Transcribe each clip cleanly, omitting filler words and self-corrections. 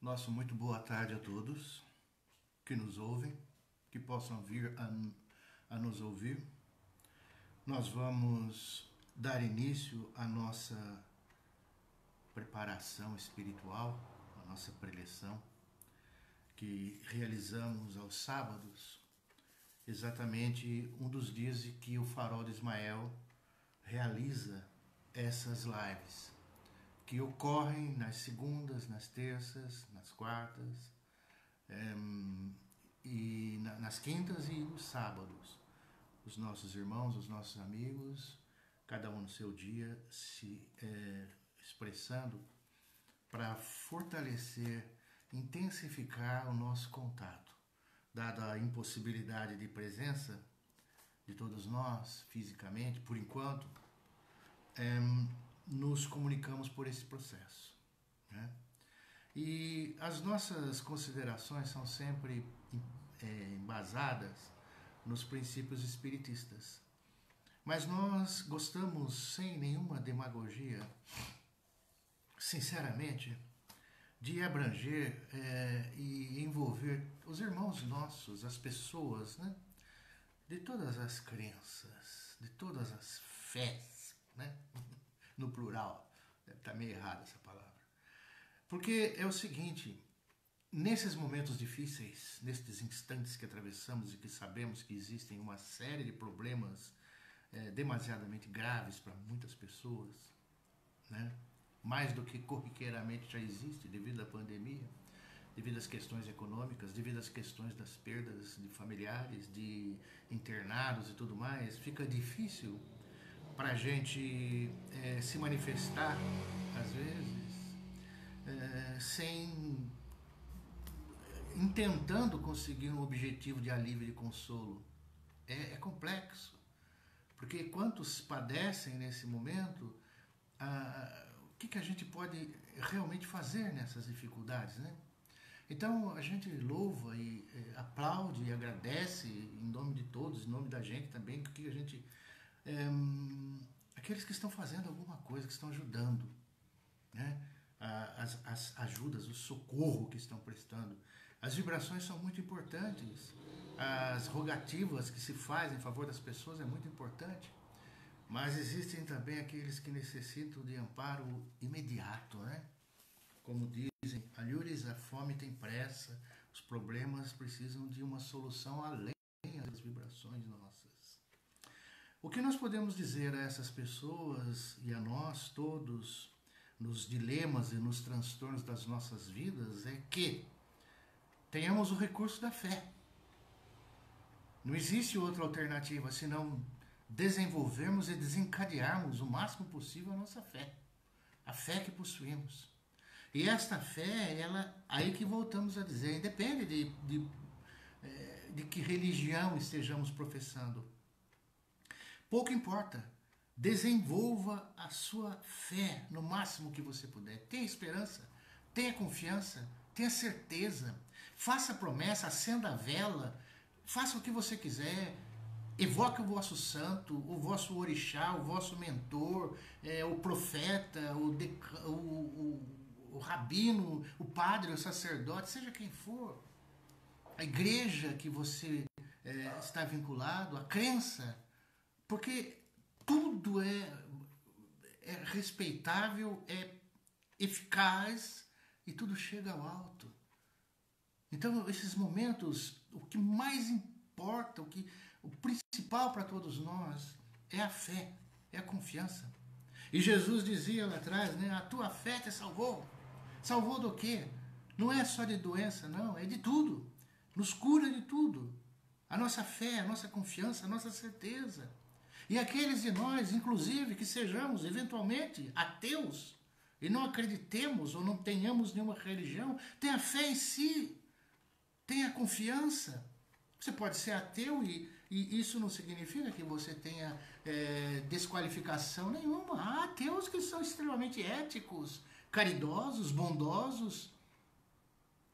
Nosso muito boa tarde a todos que nos ouvem, que possam vir a nos ouvir. Nós vamos dar início à nossa preparação espiritual, à nossa preleção, que realizamos aos sábados, exatamente um dos dias em que o Farol de Ismael realiza essas lives, que ocorrem nas segundas, nas terças, nas quartas, e nas quintas e nos sábados. Os nossos irmãos, os nossos amigos, cada um no seu dia, se expressando para fortalecer, intensificar o nosso contato. Dada a impossibilidade de presença de todos nós, fisicamente, por enquanto, nos comunicamos por esse processo, né? E as nossas considerações são sempre embasadas nos princípios espiritistas. Mas nós gostamos, sem nenhuma demagogia, sinceramente, de abranger e envolver os irmãos nossos, as pessoas, né? De todas as crenças, de todas as fés, né? No plural, deve estar meio errada essa palavra. Porque é o seguinte, nesses momentos difíceis, nesses instantes que atravessamos e que sabemos que existem uma série de problemas demasiadamente graves para muitas pessoas, né? Mais do que corriqueiramente já existe devido à pandemia, devido às questões econômicas, devido às questões das perdas de familiares, de internados e tudo mais, fica difícil para a gente se manifestar, às vezes, intentando conseguir um objetivo de alívio e de consolo. É complexo, porque quantos padecem nesse momento, o que a gente pode realmente fazer nessas dificuldades, né? Então a gente louva e aplaude e agradece em nome de todos, em nome da gente também, porque a gente aqueles que estão fazendo alguma coisa, que estão ajudando, né? As ajudas, o socorro que estão prestando. As vibrações são muito importantes, as rogativas que se fazem em favor das pessoas é muito importante, mas existem também aqueles que necessitam de amparo imediato, né? Como dizem, alhures, a fome tem pressa, os problemas precisam de uma solução além das vibrações nossas. O que nós podemos dizer a essas pessoas e a nós todos, nos dilemas e nos transtornos das nossas vidas, é que tenhamos o recurso da fé. Não existe outra alternativa senão desenvolvermos e desencadearmos o máximo possível a nossa fé. A fé que possuímos. E esta fé, aí que voltamos a dizer, independe de que religião estejamos professando. Pouco importa. Desenvolva a sua fé no máximo que você puder. Tenha esperança, tenha confiança, tenha certeza. Faça a promessa, acenda a vela, faça o que você quiser. Evoque o vosso santo, o vosso orixá, o vosso mentor, o profeta, o rabino, o padre, o sacerdote, seja quem for. A igreja que você está vinculado, a crença, porque tudo é respeitável, é eficaz e tudo chega ao alto. Então, esses momentos, o que mais importa, o principal para todos nós é a fé, é a confiança. E Jesus dizia lá atrás, né, a tua fé te salvou. Salvou do quê? Não é só de doença, não, é de tudo. Nos cura de tudo. A nossa fé, a nossa confiança, a nossa certeza. E aqueles de nós, inclusive, que sejamos eventualmente ateus e não acreditemos ou não tenhamos nenhuma religião, tenha fé em si, tenha confiança. Você pode ser ateu e isso não significa que você tenha desqualificação nenhuma. Há ateus que são extremamente éticos, caridosos, bondosos.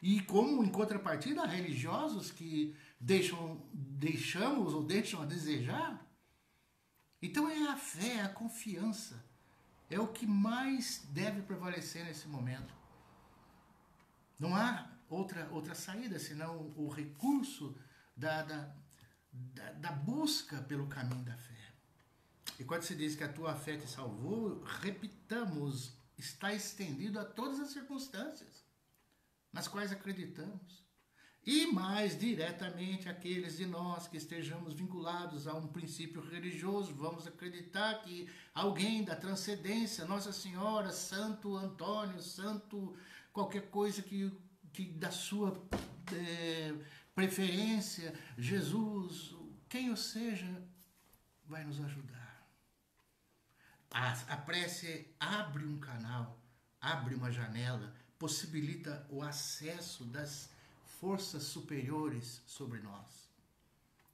E como em contrapartida, há religiosos que deixamos ou deixam a desejar. Então é a fé, é a confiança. É o que mais deve prevalecer nesse momento. Não há outra saída senão o recurso da busca pelo caminho da fé. E quando se diz que a tua fé te salvou, repitamos, está estendido a todas as circunstâncias nas quais acreditamos. E mais diretamente aqueles de nós que estejamos vinculados a um princípio religioso, vamos acreditar que alguém da transcendência, Nossa Senhora, Santo Antônio, Santo qualquer coisa que da sua preferência, Jesus, quem ou seja, vai nos ajudar. A prece abre um canal, abre uma janela, possibilita o acesso das forças superiores sobre nós.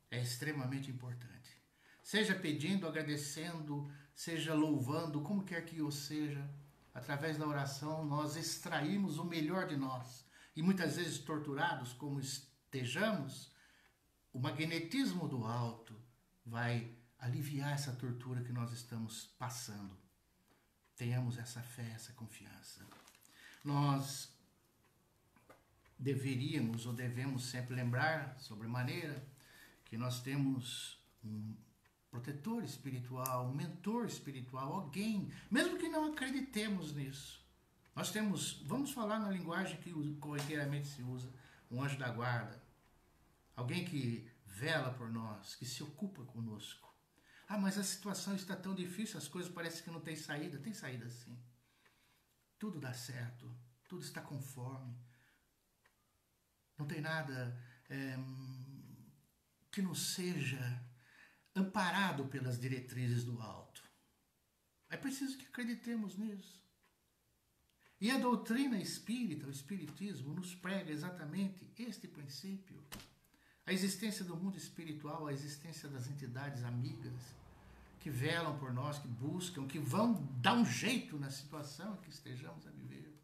É extremamente importante. Seja pedindo, agradecendo, seja louvando, como quer que o seja, através da oração nós extraímos o melhor de nós. E muitas vezes torturados como estejamos, o magnetismo do alto vai aliviar essa tortura que nós estamos passando. Tenhamos essa fé, essa confiança. Nós deveríamos ou devemos sempre lembrar, sobremaneira, que nós temos um protetor espiritual, um mentor espiritual, alguém, mesmo que não acreditemos nisso. Nós temos, vamos falar na linguagem que corriqueiramente se usa, um anjo da guarda, alguém que vela por nós, que se ocupa conosco. Ah, mas a situação está tão difícil, as coisas parecem que não tem saída. Tem saída sim. Tudo dá certo, tudo está conforme. Não tem nada que não seja amparado pelas diretrizes do alto. É preciso que acreditemos nisso. E a doutrina espírita, o espiritismo, nos prega exatamente este princípio. A existência do mundo espiritual, a existência das entidades amigas que velam por nós, que buscam, que vão dar um jeito na situação em que estejamos a viver.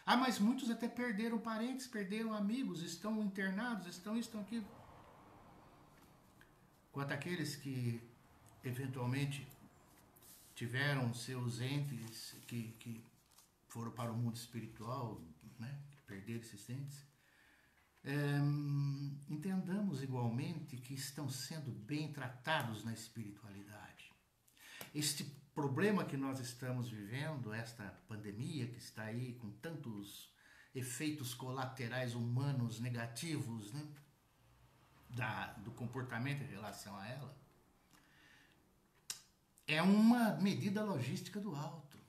Ah, mas muitos até perderam parentes, perderam amigos, estão internados, estão aqui. Quanto àqueles que eventualmente tiveram seus entes que foram para o mundo espiritual, né, que perderam esses entes, entendamos igualmente que estão sendo bem tratados na espiritualidade. Este problema que nós estamos vivendo, esta pandemia que está aí com tantos efeitos colaterais humanos negativos, né, do comportamento em relação a ela, é uma medida logística do alto.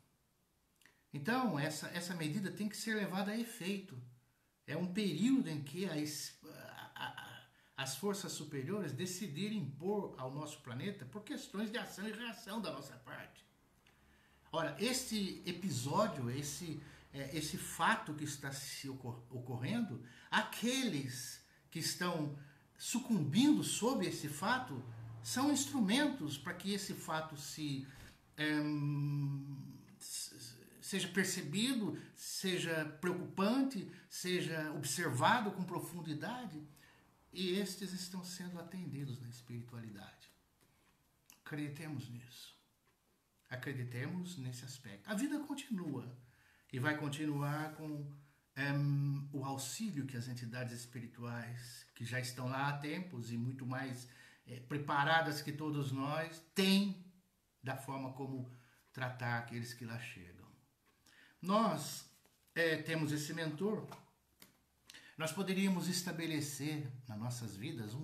Então, essa medida tem que ser levada a efeito. É um período em que as forças superiores decidirem impor ao nosso planeta por questões de ação e reação da nossa parte. Ora, este episódio, esse fato que está se ocorrendo, aqueles que estão sucumbindo sob esse fato são instrumentos para que esse fato seja percebido, seja preocupante, seja observado com profundidade, e estes estão sendo atendidos na espiritualidade. Acreditemos nisso. Acreditemos nesse aspecto. A vida continua e vai continuar com o auxílio que as entidades espirituais, que já estão lá há tempos e muito mais preparadas que todos nós, têm da forma como tratar aqueles que lá chegam. Nós temos esse mentor. Nós poderíamos estabelecer nas nossas vidas,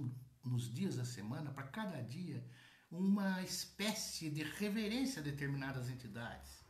nos dias da semana, para cada dia, uma espécie de reverência a determinadas entidades.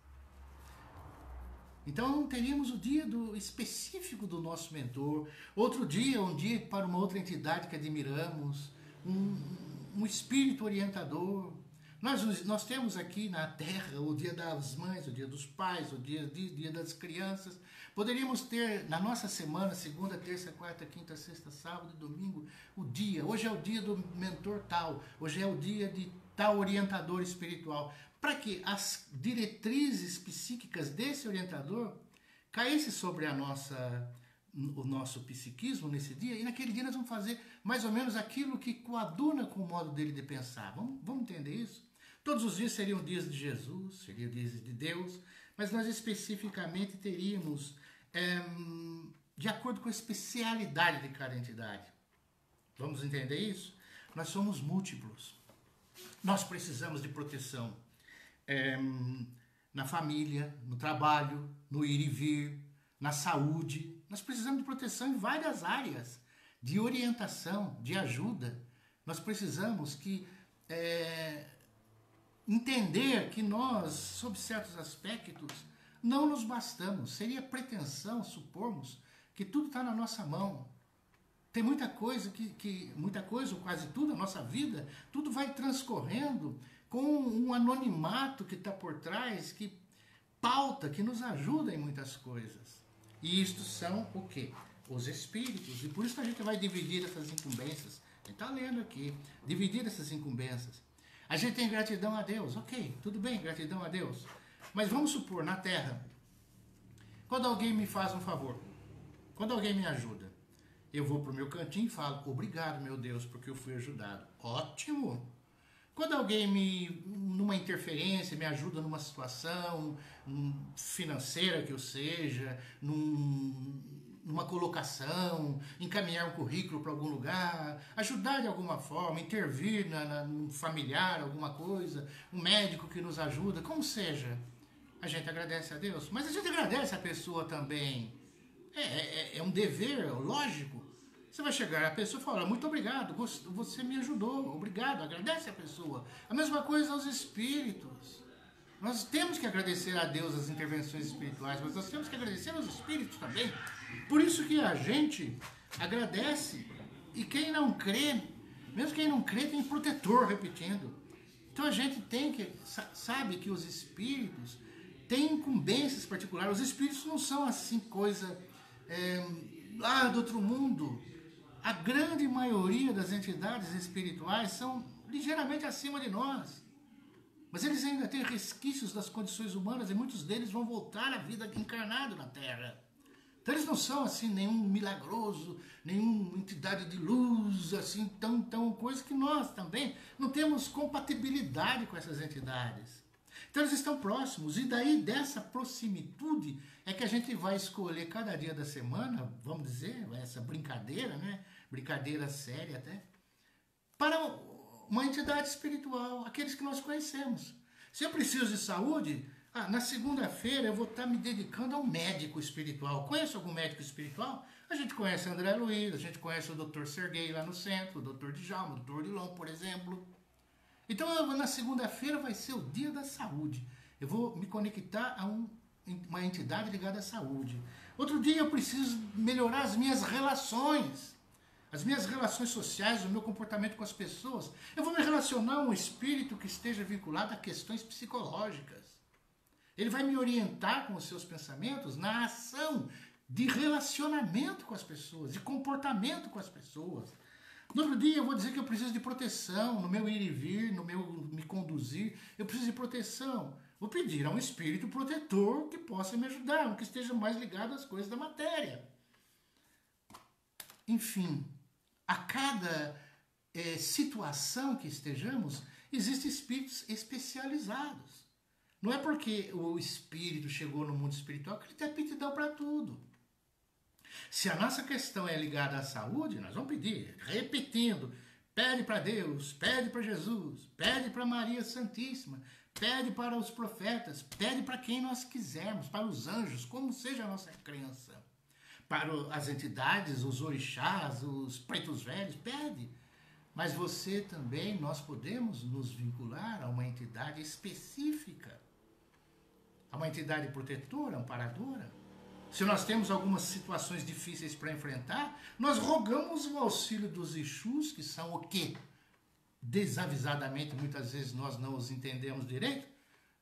Então teríamos o dia específico do nosso mentor, outro dia, um dia para uma outra entidade que admiramos, um espírito orientador. Nós temos aqui na Terra o dia das mães, o dia dos pais, o dia das crianças. Poderíamos ter na nossa semana, segunda, terça, quarta, quinta, sexta, sábado e domingo, o dia. Hoje é o dia do mentor tal, hoje é o dia de tal orientador espiritual. Para que as diretrizes psíquicas desse orientador caíssem sobre o nosso psiquismo nesse dia, e naquele dia nós vamos fazer mais ou menos aquilo que coaduna com o modo dele de pensar. Vamos entender isso? Todos os dias seriam dias de Jesus, seriam dias de Deus, mas nós especificamente teríamos de acordo com a especialidade de cada entidade. Vamos entender isso? Nós somos múltiplos. Nós precisamos de proteção na família, no trabalho, no ir e vir, na saúde. Nós precisamos de proteção em várias áreas, de orientação, de ajuda. Nós precisamos entender que nós, sob certos aspectos, não nos bastamos. Seria pretensão supormos que tudo está na nossa mão. Tem muita coisa muita coisa, ou quase tudo, a nossa vida, tudo vai transcorrendo com um anonimato que está por trás, que pauta, que nos ajuda em muitas coisas. E isto são o quê? Os espíritos. E por isso que a gente vai dividir essas incumbências. A gente está lendo aqui. Dividir essas incumbências. A gente tem gratidão a Deus. Ok, tudo bem, gratidão a Deus. Mas vamos supor, na Terra, quando alguém me faz um favor, quando alguém me ajuda, eu vou para o meu cantinho e falo, obrigado, meu Deus, porque eu fui ajudado. Ótimo! Quando alguém numa interferência, me ajuda numa situação financeira que eu seja, numa colocação, encaminhar um currículo para algum lugar, ajudar de alguma forma, intervir num familiar, alguma coisa, um médico que nos ajuda, como seja, a gente agradece a Deus, mas a gente agradece a pessoa também. É um dever lógico. Você vai chegar a pessoa e falar, muito obrigado, você me ajudou, obrigado, agradece a pessoa. A mesma coisa aos espíritos. Nós temos que agradecer a Deus as intervenções espirituais, mas nós temos que agradecer aos espíritos também. Por isso que a gente agradece, e quem não crê, mesmo quem não crê, tem protetor, repetindo. Então a gente sabe que os espíritos têm incumbências particulares. Os espíritos não são assim coisa lá do outro mundo. A grande maioria das entidades espirituais são ligeiramente acima de nós. Mas eles ainda têm resquícios das condições humanas e muitos deles vão voltar à vida encarnada na Terra. Então eles não são assim nenhum milagroso, nenhuma entidade de luz, assim, tão coisa que nós também não temos compatibilidade com essas entidades. Então eles estão próximos, e daí dessa proximitude é que a gente vai escolher cada dia da semana, vamos dizer, essa brincadeira, né? Brincadeira séria até, para uma entidade espiritual, aqueles que nós conhecemos. Se eu preciso de saúde, na segunda-feira eu vou estar me dedicando a um médico espiritual. Conhece algum médico espiritual? A gente conhece André Luiz, a gente conhece o Dr. Serguei lá no centro, o Dr. Djalma, o Dr. Odilon, por exemplo. Então, na segunda-feira vai ser o dia da saúde. Eu vou me conectar a uma entidade ligada à saúde. Outro dia eu preciso melhorar as minhas relações sociais, o meu comportamento com as pessoas. Eu vou me relacionar a um espírito que esteja vinculado a questões psicológicas. Ele vai me orientar com os seus pensamentos na ação de relacionamento com as pessoas, de comportamento com as pessoas. No outro dia eu vou dizer que eu preciso de proteção no meu ir e vir, no meu me conduzir. Eu preciso de proteção. Vou pedir a um espírito protetor que possa me ajudar, que esteja mais ligado às coisas da matéria. Enfim, a cada situação que estejamos, existem espíritos especializados. Não é porque o espírito chegou no mundo espiritual que ele tem aptidão para tudo. Se a nossa questão é ligada à saúde, nós vamos pedir, repetindo, pede para Deus, pede para Jesus, pede para Maria Santíssima, pede para os profetas, pede para quem nós quisermos, para os anjos, como seja a nossa crença. Para as entidades, os orixás, os pretos velhos, pede. Mas você também, nós podemos nos vincular a uma entidade específica, a uma entidade protetora, amparadora. Se nós temos algumas situações difíceis para enfrentar, nós rogamos o auxílio dos Exus, que são o quê? Desavisadamente, muitas vezes nós não os entendemos direito,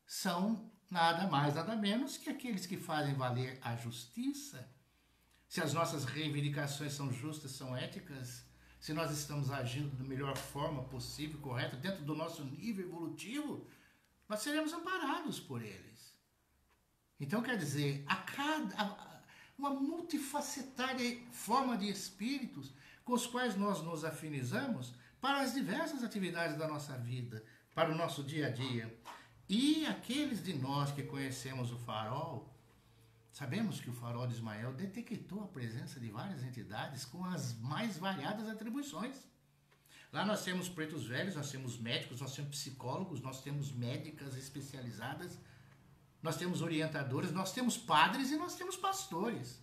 são nada mais, nada menos que aqueles que fazem valer a justiça. Se as nossas reivindicações são justas, são éticas, se nós estamos agindo da melhor forma possível, correta, dentro do nosso nível evolutivo, nós seremos amparados por eles. Então, quer dizer, uma multifacetária forma de espíritos com os quais nós nos afinizamos para as diversas atividades da nossa vida, para o nosso dia a dia. E aqueles de nós que conhecemos o farol, Sabemos que o farol de Ismael detectou a presença de várias entidades com as mais variadas atribuições. Lá nós temos pretos velhos, nós temos médicos, nós temos psicólogos, nós temos médicas especializadas, nós temos orientadores, nós temos padres e nós temos pastores.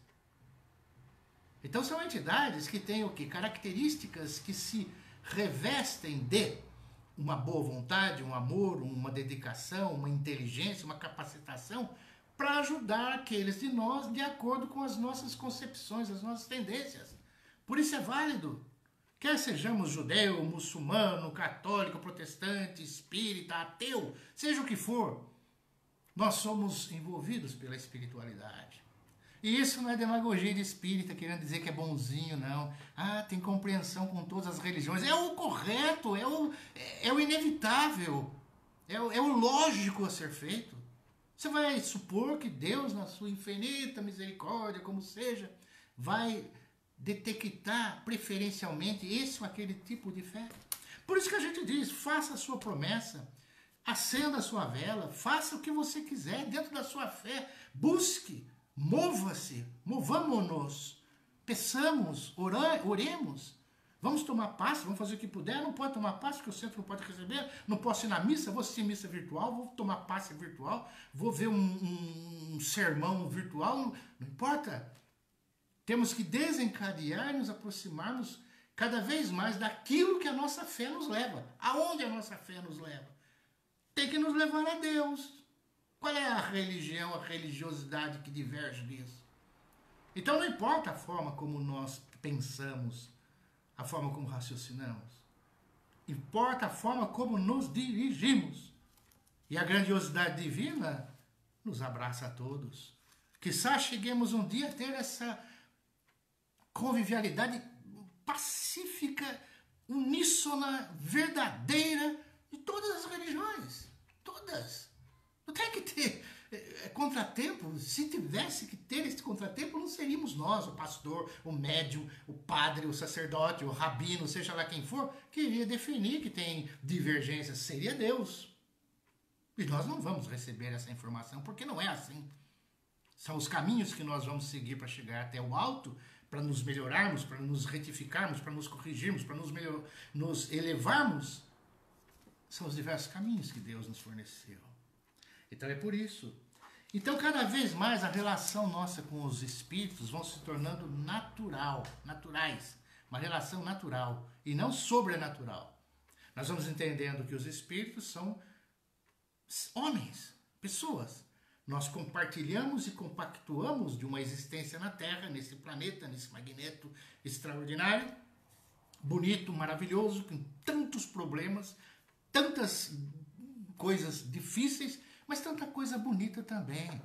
Então são entidades que têm o quê? Características que se revestem de uma boa vontade, um amor, uma dedicação, uma inteligência, uma capacitação para ajudar aqueles de nós de acordo com as nossas concepções, as nossas tendências. Por isso é válido. Quer sejamos judeu, muçulmano, católico, protestante, espírita, ateu, seja o que for, nós somos envolvidos pela espiritualidade. E isso não é demagogia de espírita, querendo dizer que é bonzinho, não. Ah, tem compreensão com todas as religiões. É o correto, é o inevitável, é o lógico a ser feito. Você vai supor que Deus, na sua infinita misericórdia, como seja, vai detectar preferencialmente esse ou aquele tipo de fé. Por isso que a gente diz, faça a sua promessa, acenda a sua vela, faça o que você quiser dentro da sua fé, busque, mova-se, movamo-nos, peçamos, oremos, vamos tomar passe, vamos fazer o que puder, não pode tomar passe, porque o centro não pode receber, não posso ir na missa, vou assistir missa virtual, vou tomar passe virtual, vou ver um sermão virtual, não importa. Temos que desencadear e nos aproximarmos cada vez mais daquilo que a nossa fé nos leva. Aonde a nossa fé nos leva? Tem que nos levar a Deus. Qual é a religião, a religiosidade que diverge disso? Então não importa a forma como nós pensamos, a forma como raciocinamos. Importa a forma como nos dirigimos. E a grandiosidade divina nos abraça a todos. Quizá cheguemos um dia a ter essa convivialidade pacífica, uníssona, verdadeira de todas as religiões. Todas. Não tem que ter contratempo. Se tivesse que ter esse contratempo, não seríamos nós, o pastor, o médium, o padre, o sacerdote, o rabino, seja lá quem for, que iria definir que tem divergências. Seria Deus. E nós não vamos receber essa informação, porque não é assim. São os caminhos que nós vamos seguir para chegar até o alto, para nos melhorarmos, para nos retificarmos, para nos corrigirmos, para nos elevarmos. São os diversos caminhos que Deus nos forneceu. Então é por isso. Então cada vez mais a relação nossa com os espíritos vão se tornando naturais. Uma relação natural e não sobrenatural. Nós vamos entendendo que os espíritos são homens, pessoas. Nós compartilhamos e compactuamos de uma existência na Terra, nesse planeta, nesse magneto extraordinário, bonito, maravilhoso, com tantos problemas, tantas coisas difíceis, mas tanta coisa bonita também,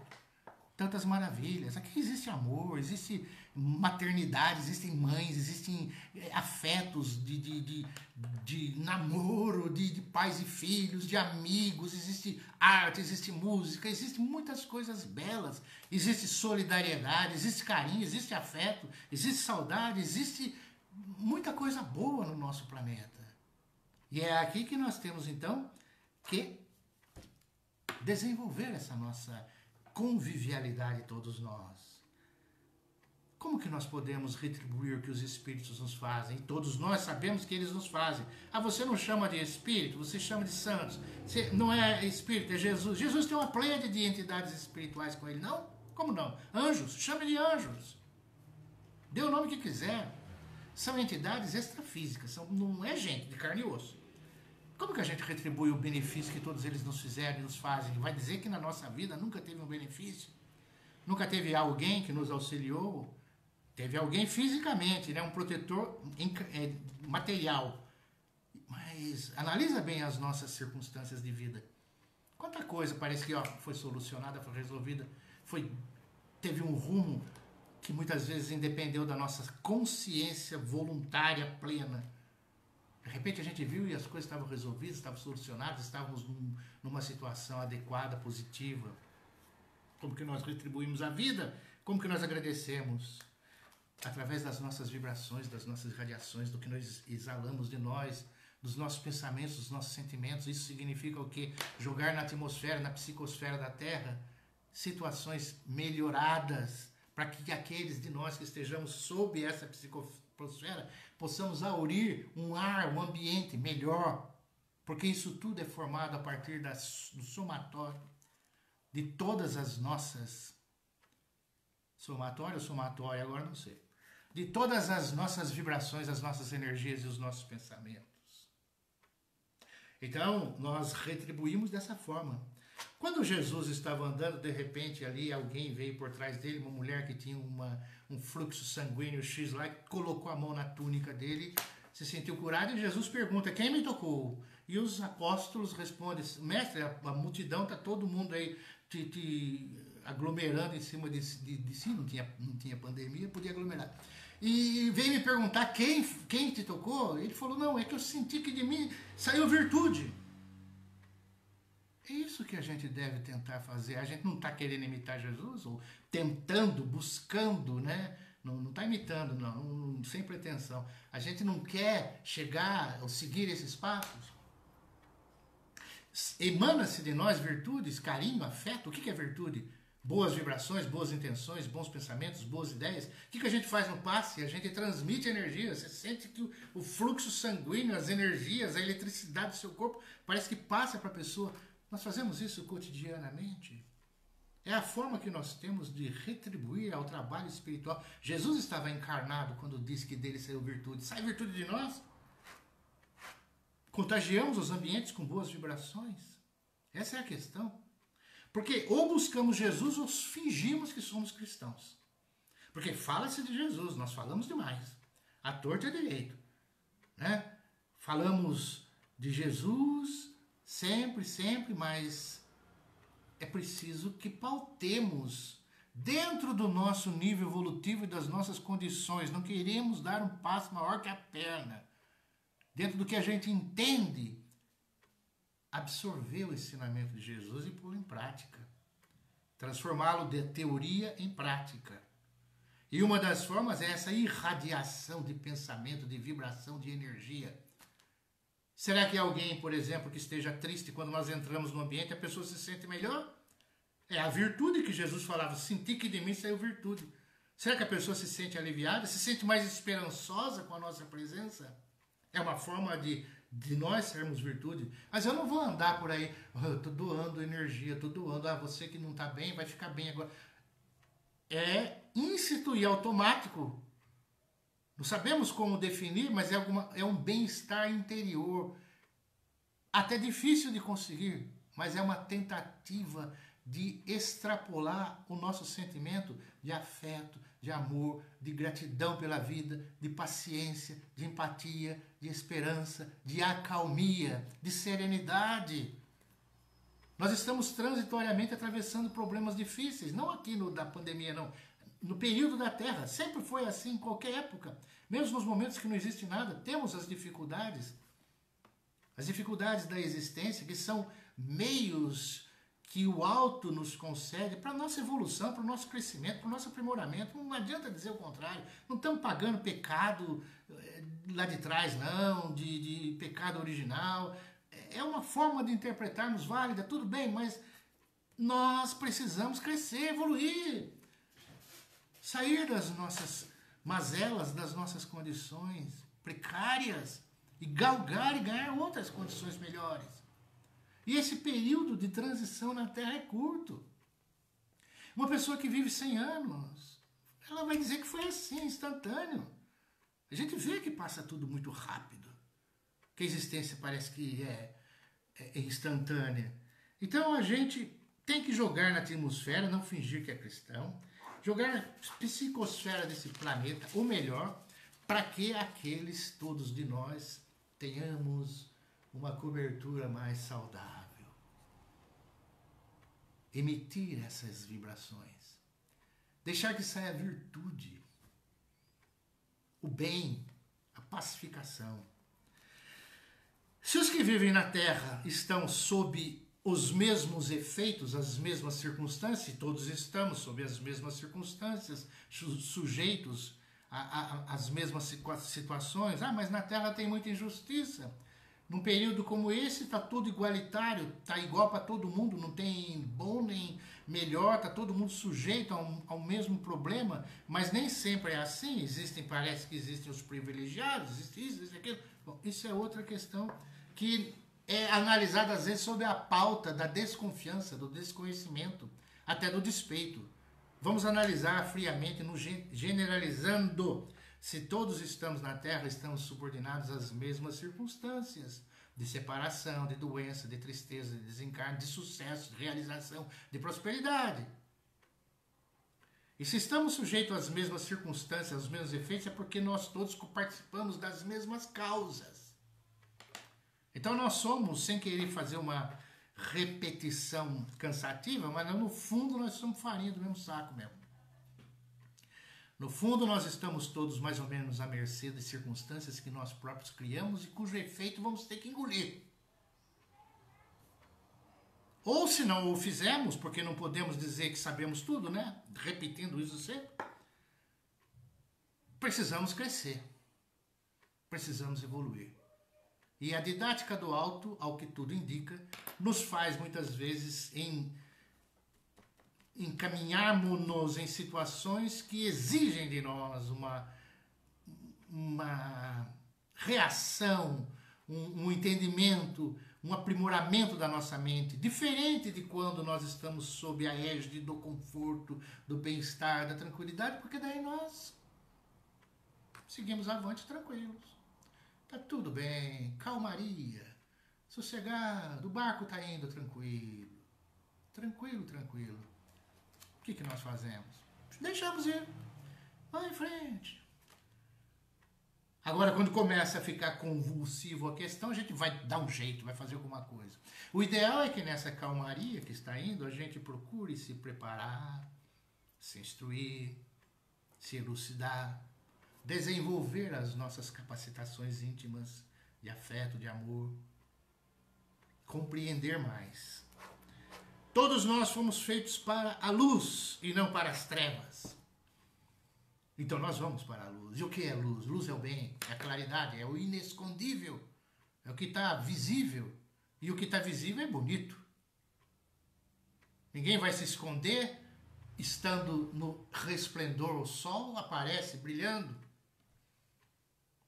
tantas maravilhas. Aqui existe amor, existe maternidade, existem mães, existem afetos de namoro, de pais e filhos, de amigos, existe arte, existe música, existem muitas coisas belas, existe solidariedade, existe carinho, existe afeto, existe saudade, existe muita coisa boa no nosso planeta. E é aqui que nós temos então que desenvolver essa nossa convivialidade todos nós. Como que nós podemos retribuir o que os espíritos nos fazem? E todos nós sabemos que eles nos fazem. Ah, você não chama de espírito, você chama de santos. Você não é espírito, é Jesus. Jesus tem uma pleiade de entidades espirituais com ele, não? Como não? Anjos, chame de anjos. Dê o nome que quiser. São entidades extrafísicas, não é gente de carne e osso. Como que a gente retribui o benefício que todos eles nos fizeram e nos fazem? Vai dizer que na nossa vida nunca teve um benefício? Nunca teve alguém que nos auxiliou? Teve alguém fisicamente, né? Um protetor material. Mas analisa bem as nossas circunstâncias de vida. Quanta coisa parece que foi solucionada, foi resolvida, teve um rumo que muitas vezes independeu da nossa consciência voluntária plena. De repente a gente viu e as coisas estavam resolvidas, estavam solucionadas, estávamos numa situação adequada, positiva. Como que nós retribuímos a vida? Como que nós agradecemos? Através das nossas vibrações, das nossas radiações, do que nós exalamos de nós, dos nossos pensamentos, dos nossos sentimentos. Isso significa o quê? Jogar na atmosfera, na psicosfera da Terra situações melhoradas, para que aqueles de nós que estejamos sob essa psicosfera possamos aurir um ar, um ambiente melhor, porque isso tudo é formado a partir do somatório de todas as nossas somatório, agora não sei, de todas as nossas vibrações, as nossas energias e os nossos pensamentos. Então, nós retribuímos dessa forma. Quando Jesus estava andando, de repente ali alguém veio por trás dele, uma mulher que tinha um fluxo sanguíneo X lá, colocou a mão na túnica dele, se sentiu curado, e Jesus pergunta, quem me tocou? E os apóstolos respondem, mestre, a multidão, está todo mundo aí te aglomerando em cima de si, não tinha pandemia, podia aglomerar. E veio me perguntar quem te tocou? Ele falou, não, é que eu senti que de mim saiu virtude. É isso que a gente deve tentar fazer. A gente não está querendo imitar Jesus, ou tentando, buscando, né? Não está imitando, não, sem pretensão. A gente não quer chegar ou seguir esses passos. Emana-se de nós virtudes, carinho, afeto. O que é virtude? Boas vibrações, boas intenções, bons pensamentos, boas ideias. O que a gente faz no passe? A gente transmite energia. Você sente que o fluxo sanguíneo, as energias, a eletricidade do seu corpo parece que passa para a pessoa. Nós fazemos isso cotidianamente. É a forma que nós temos de retribuir ao trabalho espiritual. Jesus estava encarnado quando disse que dele saiu virtude. Sai virtude de nós? Contagiamos os ambientes com boas vibrações? Essa é a questão. Porque ou buscamos Jesus ou fingimos que somos cristãos. Porque fala-se de Jesus, nós falamos demais. À torta e à direito. Né? Falamos de Jesus sempre, mas é preciso que pautemos dentro do nosso nível evolutivo e das nossas condições. Não queremos dar um passo maior que a perna. Dentro do que a gente entende, absorver o ensinamento de Jesus e pô-lo em prática. Transformá-lo de teoria em prática. E uma das formas é essa irradiação de pensamento, de vibração, de energia. Será que alguém, por exemplo, que esteja triste quando nós entramos no ambiente, a pessoa se sente melhor? É a virtude que Jesus falava, senti que de mim saiu virtude. Será que a pessoa se sente aliviada, se sente mais esperançosa com a nossa presença? É uma forma de nós sermos virtude. Mas eu não vou andar por aí, eu estou doando energia, estou doando, você que não está bem, vai ficar bem agora. É íncito e automático. Não sabemos como definir, mas é um bem-estar interior. Até difícil de conseguir, mas é uma tentativa de extrapolar o nosso sentimento de afeto, de amor, de gratidão pela vida, de paciência, de empatia, de esperança, de acalmia, de serenidade. Nós estamos transitoriamente atravessando problemas difíceis, não aqui da pandemia, não. No período da Terra, sempre foi assim, em qualquer época. Mesmo nos momentos que não existe nada, temos as dificuldades da existência, que são meios que o alto nos concede para a nossa evolução, para o nosso crescimento, para o nosso aprimoramento. Não adianta dizer o contrário. Não estamos pagando pecado lá de trás, não, de pecado original. É uma forma de interpretarmos válida, tudo bem, mas nós precisamos crescer, evoluir. Sair das nossas mazelas, das nossas condições precárias e galgar e ganhar outras condições melhores. E esse período de transição na Terra é curto. Uma pessoa que vive 100 anos, ela vai dizer que foi assim, instantâneo. A gente vê que passa tudo muito rápido, que a existência parece que é instantânea. Então a gente tem que jogar na atmosfera, não fingir que é cristão, jogar na psicosfera desse planeta, ou melhor, para que aqueles, todos de nós, tenhamos uma cobertura mais saudável. Emitir essas vibrações. Deixar que saia a virtude, o bem, a pacificação. Se os que vivem na Terra estão sob os mesmos efeitos, as mesmas circunstâncias, e todos estamos sob as mesmas circunstâncias, sujeitos às mesmas situações, mas na Terra tem muita injustiça. Num período como esse está tudo igualitário, está igual para todo mundo, não tem bom nem melhor, está todo mundo sujeito ao mesmo problema, mas nem sempre é assim. Parece que existem os privilegiados, existe isso, existe aquilo. Bom, isso é outra questão que é analisada às vezes sob a pauta da desconfiança, do desconhecimento, até do despeito. Vamos analisar friamente, generalizando. Se todos estamos na Terra, estamos subordinados às mesmas circunstâncias de separação, de doença, de tristeza, de desencarne, de sucesso, de realização, de prosperidade. E se estamos sujeitos às mesmas circunstâncias, aos mesmos efeitos, é porque nós todos participamos das mesmas causas. Então nós somos, sem querer fazer uma repetição cansativa, mas no fundo nós somos farinha do mesmo saco mesmo. No fundo nós estamos todos mais ou menos à mercê de circunstâncias que nós próprios criamos e cujo efeito vamos ter que engolir. Ou se não o fizemos, porque não podemos dizer que sabemos tudo, né? Repetindo isso sempre. Precisamos crescer. Precisamos evoluir. E a didática do alto, ao que tudo indica, nos faz muitas vezes encaminharmos-nos em situações que exigem de nós uma reação, um entendimento, um aprimoramento da nossa mente, diferente de quando nós estamos sob a égide do conforto, do bem-estar, da tranquilidade, porque daí nós seguimos avante tranquilos. Tá tudo bem, calmaria, sossegado, o barco tá indo tranquilo. Tranquilo. O que nós fazemos? Deixamos ir. Vai em frente. Agora, quando começa a ficar convulsivo a questão, a gente vai dar um jeito, vai fazer alguma coisa. O ideal é que nessa calmaria que está indo, a gente procure se preparar, se instruir, se elucidar, desenvolver as nossas capacitações íntimas de afeto, de amor, compreender mais. Todos nós fomos feitos para a luz e não para as trevas. Então nós vamos para a luz. E o que é luz? Luz é o bem, é a claridade, é o inescondível, é o que está visível. E o que está visível é bonito. Ninguém vai se esconder estando no resplendor. O sol aparece brilhando.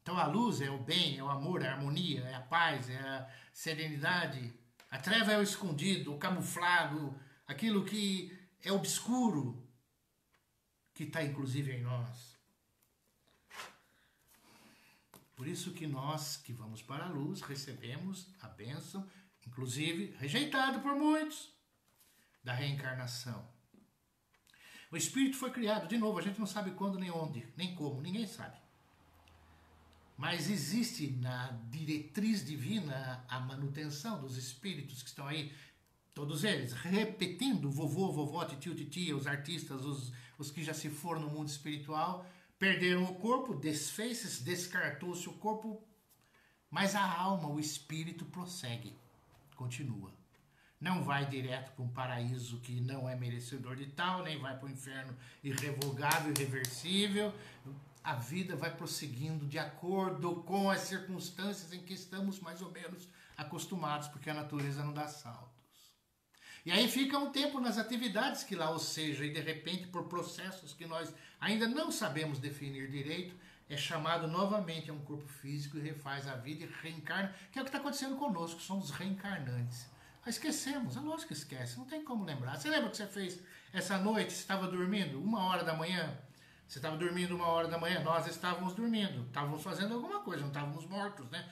Então a luz é o bem, é o amor, é a harmonia, é a paz, é a serenidade. A treva é o escondido, o camuflado, aquilo que é obscuro, que está inclusive em nós. Por isso que nós que vamos para a luz recebemos a bênção, inclusive rejeitado por muitos, da reencarnação. O espírito foi criado, de novo, a gente não sabe quando, nem onde, nem como, ninguém sabe. Mas existe na diretriz divina a manutenção dos espíritos que estão aí, todos eles, repetindo, vovô, vovó, titio, titia, os artistas, os que já se foram no mundo espiritual, perderam o corpo, desfez-se, descartou-se o corpo, mas a alma, o espírito prossegue, continua. Não vai direto para um paraíso que não é merecedor de tal, nem vai para o inferno irrevogável, irreversível. A vida vai prosseguindo de acordo com as circunstâncias em que estamos mais ou menos acostumados, porque a natureza não dá saltos. E aí fica um tempo nas atividades que lá, ou seja, e de repente por processos que nós ainda não sabemos definir direito, é chamado novamente a um corpo físico e refaz a vida e reencarna, que é o que está acontecendo conosco, somos reencarnantes. Esquecemos, é lógico que esquece, não tem como lembrar. Você lembra o que você fez essa noite? Você estava dormindo 1h da manhã? Você estava dormindo 1h da manhã? Nós estávamos dormindo, estávamos fazendo alguma coisa, não estávamos mortos, né?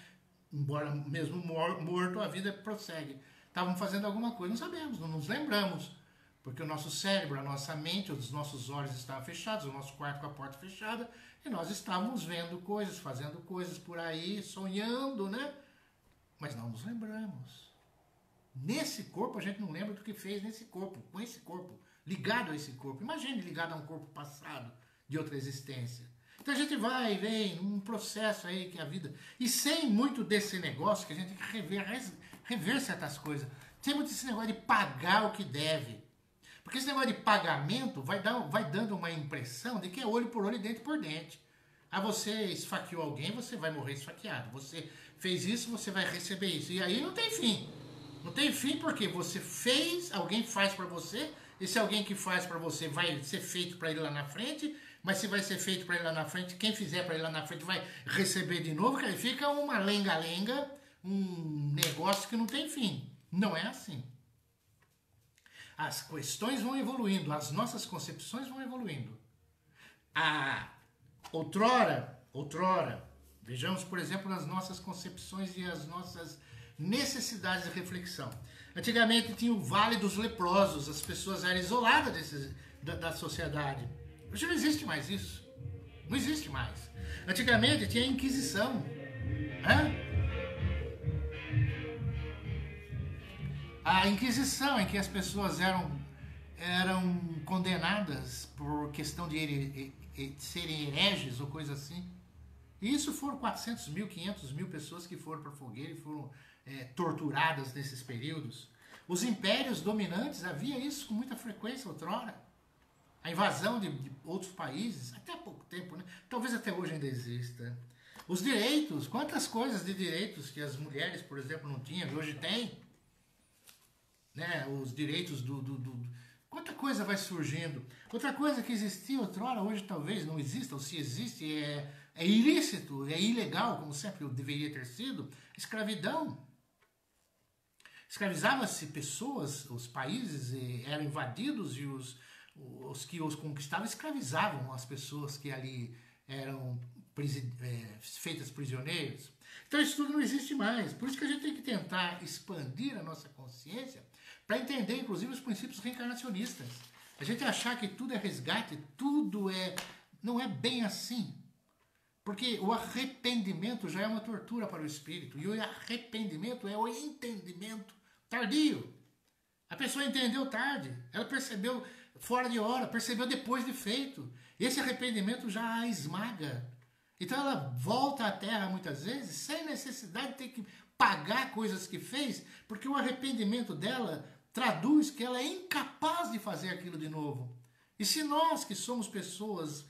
Embora mesmo morto, a vida prossegue. Estávamos fazendo alguma coisa, não sabemos, não nos lembramos. Porque o nosso cérebro, a nossa mente, os nossos olhos estavam fechados, o nosso quarto com a porta fechada, e nós estávamos vendo coisas, fazendo coisas por aí, sonhando, né? Mas não nos lembramos. Nesse corpo, a gente não lembra do que fez nesse corpo, com esse corpo, ligado a esse corpo. Imagine ligado a um corpo passado, de outra existência. Então a gente vai e vem, um processo aí que é a vida. E sem muito desse negócio, que a gente tem que rever certas coisas. Sem muito desse negócio de pagar o que deve. Porque esse negócio de pagamento vai dando uma impressão de que é olho por olho e dente por dente. Ah, você esfaqueou alguém, você vai morrer esfaqueado. Você fez isso, você vai receber isso. E aí não tem fim. Não tem fim porque você fez, alguém faz para você Esse alguém que faz para você vai ser feito para ele lá na frente, mas se vai ser feito para ele lá na frente, quem fizer para ele lá na frente vai receber de novo, que aí fica uma lenga-lenga, um negócio que não tem fim. Não é assim. As questões vão evoluindo, as nossas concepções vão evoluindo. Outrora, vejamos, por exemplo, as nossas concepções e as nossas necessidades de reflexão. Antigamente tinha o Vale dos Leprosos, as pessoas eram isoladas da sociedade. Hoje não existe mais isso. Não existe mais. Antigamente tinha a Inquisição. Né? A Inquisição, em que as pessoas eram condenadas por questão de serem hereges ou coisa assim. E isso foram 400 mil, 500 mil pessoas que foram para a fogueira e foram torturadas nesses períodos. Os impérios dominantes, havia isso com muita frequência outrora. A invasão de outros países, até há pouco tempo, né? Talvez até hoje ainda exista. Os direitos, quantas coisas de direitos que as mulheres, por exemplo, não tinham, hoje tem. Né? Os direitos quanta coisa vai surgindo. Outra coisa que existia outrora, hoje talvez não exista, ou se existe, é ilícito, é ilegal, como sempre deveria ter sido, escravidão. Escravizava-se pessoas, os países eram invadidos e os que os conquistavam escravizavam as pessoas que ali eram feitas prisioneiros. Então isso tudo não existe mais. Por isso que a gente tem que tentar expandir a nossa consciência para entender, inclusive, os princípios reencarnacionistas. A gente achar que tudo é resgate, não é bem assim. Porque o arrependimento já é uma tortura para o espírito. E o arrependimento é o entendimento tardio. A pessoa entendeu tarde. Ela percebeu fora de hora, percebeu depois de feito. Esse arrependimento já a esmaga. Então ela volta à Terra muitas vezes sem necessidade de ter que pagar coisas que fez, porque o arrependimento dela traduz que ela é incapaz de fazer aquilo de novo. E se nós que somos pessoas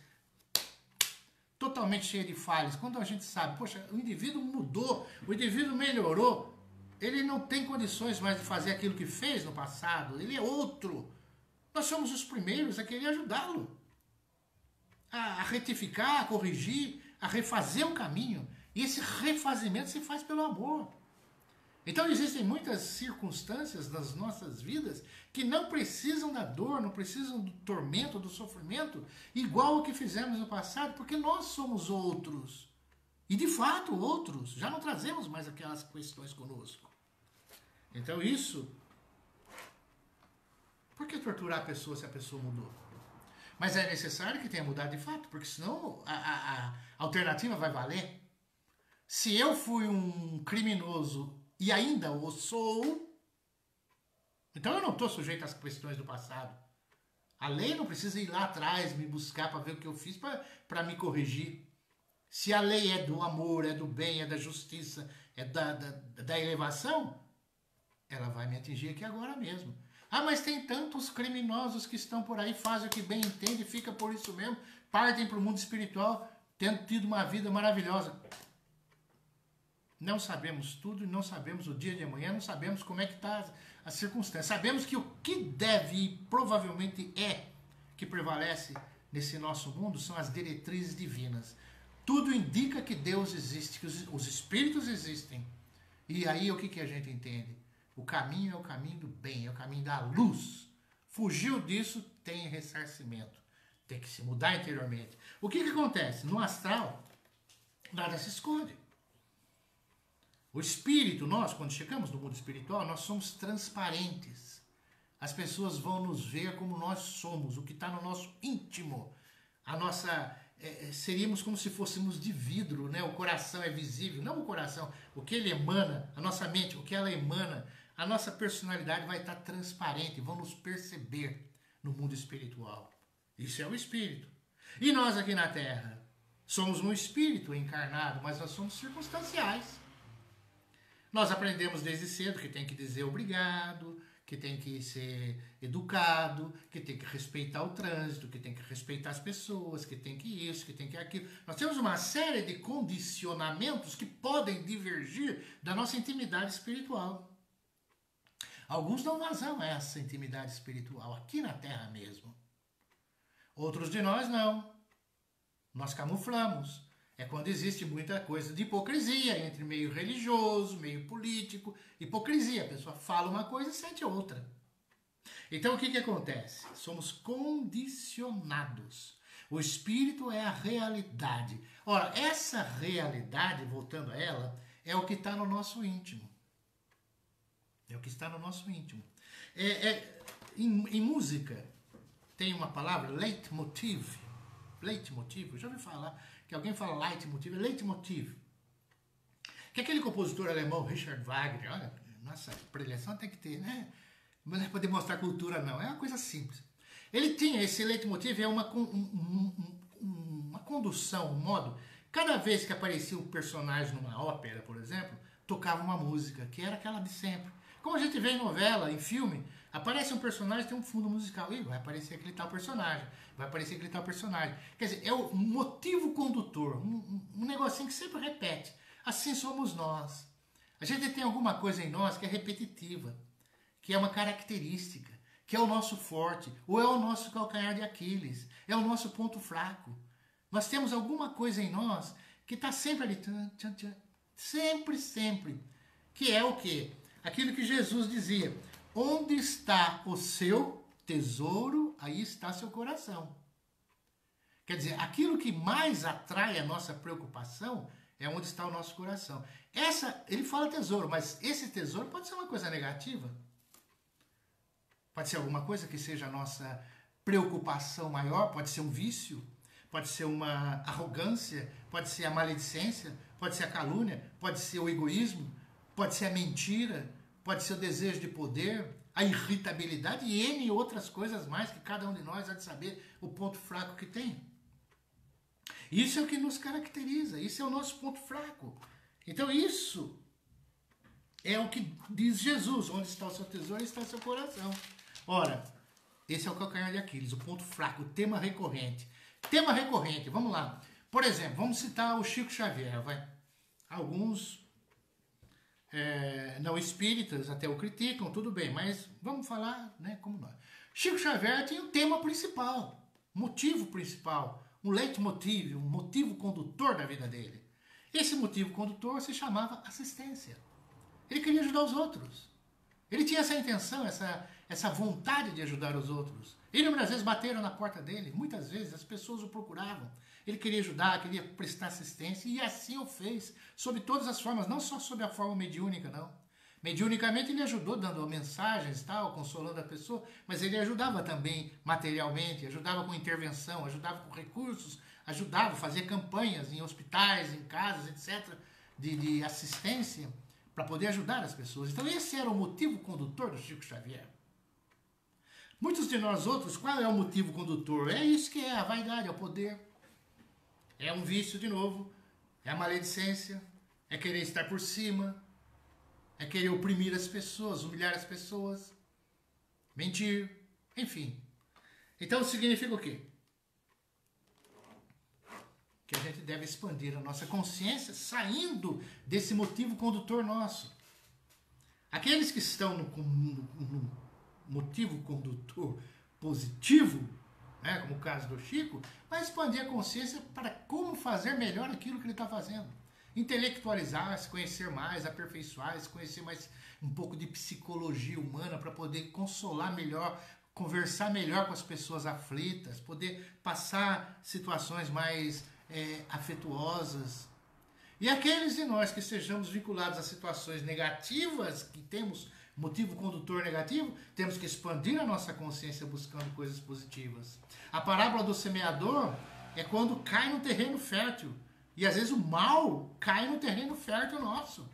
totalmente cheias de falhas, quando a gente sabe, poxa, o indivíduo mudou, o indivíduo melhorou, ele não tem condições mais de fazer aquilo que fez no passado, ele é outro. Nós somos os primeiros a querer ajudá-lo a retificar, a corrigir, a refazer o caminho. E esse refazimento se faz pelo amor. Então existem muitas circunstâncias das nossas vidas que não precisam da dor, não precisam do tormento, do sofrimento, igual o que fizemos no passado, porque nós somos outros. E de fato outros, já não trazemos mais aquelas questões conosco. Então isso, por que torturar a pessoa se a pessoa mudou? Mas é necessário que tenha mudado de fato, porque senão a alternativa vai valer. Se eu fui um criminoso e ainda o sou, então eu não estou sujeito às questões do passado. A lei não precisa ir lá atrás me buscar para ver o que eu fiz para me corrigir. Se a lei é do amor, é do bem, é da justiça, é da elevação, ela vai me atingir aqui agora mesmo. Ah, mas tem tantos criminosos que estão por aí, fazem o que bem entende, fica por isso mesmo, partem para o mundo espiritual, tendo tido uma vida maravilhosa. Não sabemos tudo e não sabemos o dia de amanhã, não sabemos como é que está a circunstância. Sabemos que o que deve e provavelmente é que prevalece nesse nosso mundo são as diretrizes divinas. Tudo indica que Deus existe, que os espíritos existem. E aí o que a gente entende? O caminho é o caminho do bem, é o caminho da luz. Fugiu disso, tem ressarcimento. Tem que se mudar interiormente. O que acontece? No astral, nada se esconde. O espírito, nós, quando chegamos no mundo espiritual, nós somos transparentes. As pessoas vão nos ver como nós somos, o que está no nosso íntimo. A nossa... seríamos como se fôssemos de vidro, né? O coração é visível, não o coração, o que ele emana, a nossa mente, o que ela emana, a nossa personalidade vai estar transparente, vão nos perceber no mundo espiritual. Isso é o espírito. E nós aqui na Terra somos um espírito encarnado, mas nós somos circunstanciais. Nós aprendemos desde cedo que tem que dizer obrigado, que tem que ser educado, que tem que respeitar o trânsito, que tem que respeitar as pessoas, que tem que isso, que tem que aquilo. Nós temos uma série de condicionamentos que podem divergir da nossa intimidade espiritual. Alguns dão vazão a essa intimidade espiritual, aqui na Terra mesmo. Outros de nós não. Nós camuflamos. É quando existe muita coisa de hipocrisia entre meio religioso, meio político. Hipocrisia, a pessoa fala uma coisa e sente outra. Então o que acontece? Somos condicionados. O espírito é a realidade. Ora, essa realidade, voltando a ela, é o que está no nosso íntimo. É o que está no nosso íntimo. Em música, tem uma palavra, leitmotiv. Leitmotiv, eu já ouvi falar que alguém fala leitmotiv, é leitmotiv. Que aquele compositor alemão, Richard Wagner, olha, nossa, preleção tem que ter, né? Não é para demonstrar cultura, não. É uma coisa simples. Ele tinha esse leitmotiv, é uma condução, um modo. Cada vez que aparecia um personagem numa ópera, por exemplo, tocava uma música, que era aquela de sempre. Como a gente vê em novela, em filme, aparece um personagem, tem um fundo musical. Ih, vai aparecer aquele tal personagem. Vai aparecer aquele tal personagem. Quer dizer, é o motivo condutor. Um negocinho que sempre repete. Assim somos nós. A gente tem alguma coisa em nós que é repetitiva, que é uma característica, que é o nosso forte, ou é o nosso calcanhar de Aquiles, é o nosso ponto fraco. Nós temos alguma coisa em nós que está sempre ali, sempre, sempre. Que é o quê? Aquilo que Jesus dizia, onde está o seu tesouro, aí está seu coração. Quer dizer, aquilo que mais atrai a nossa preocupação é onde está o nosso coração. Ele fala tesouro, mas esse tesouro pode ser uma coisa negativa. Pode ser alguma coisa que seja a nossa preocupação maior, pode ser um vício, pode ser uma arrogância, pode ser a maledicência, pode ser a calúnia, pode ser o egoísmo, pode ser a mentira, pode ser o desejo de poder, a irritabilidade e N outras coisas mais que cada um de nós há de saber o ponto fraco que tem. Isso é o que nos caracteriza, isso é o nosso ponto fraco. Então isso é o que diz Jesus, onde está o seu tesouro, está o seu coração. Ora, esse é o calcanhar de Aquiles, o ponto fraco, o tema recorrente. Tema recorrente, vamos lá. Por exemplo, vamos citar o Chico Xavier, vai. Alguns não espíritas até o criticam, tudo bem, mas vamos falar, né, como nós. Chico Xavier tinha um tema principal, motivo principal, um leitmotiv, um motivo condutor da vida dele. Esse motivo condutor se chamava assistência. Ele queria ajudar os outros. Ele tinha essa intenção, essa vontade de ajudar os outros. Inúmeras vezes bateram na porta dele, muitas vezes as pessoas o procuravam. Ele queria ajudar, queria prestar assistência e assim o fez, sob todas as formas, não só sob a forma mediúnica, não. Mediunicamente ele ajudou dando mensagens, tal, consolando a pessoa, mas ele ajudava também materialmente, ajudava com intervenção, ajudava com recursos, ajudava, fazia campanhas em hospitais, em casas, etc., de assistência, para poder ajudar as pessoas. Então esse era o motivo condutor do Chico Xavier. Muitos de nós outros, qual é o motivo condutor? É isso que é a vaidade, é o poder. É um vício de novo, é a maledicência, é querer estar por cima, é querer oprimir as pessoas, humilhar as pessoas, mentir, enfim. Então significa o quê? Que a gente deve expandir a nossa consciência saindo desse motivo condutor nosso. Aqueles que estão no motivo condutor positivo, né, como o caso do Chico, vai expandir a consciência para como fazer melhor aquilo que ele está fazendo. Intelectualizar-se, conhecer mais, aperfeiçoar-se, conhecer mais um pouco de psicologia humana para poder consolar melhor, conversar melhor com as pessoas aflitas, poder passar situações mais afetuosas. E aqueles de nós que estejamos vinculados a situações negativas, que temos motivo condutor negativo, temos que expandir a nossa consciência buscando coisas positivas. A parábola do semeador é quando cai no terreno fértil. E às vezes o mal cai no terreno fértil nosso.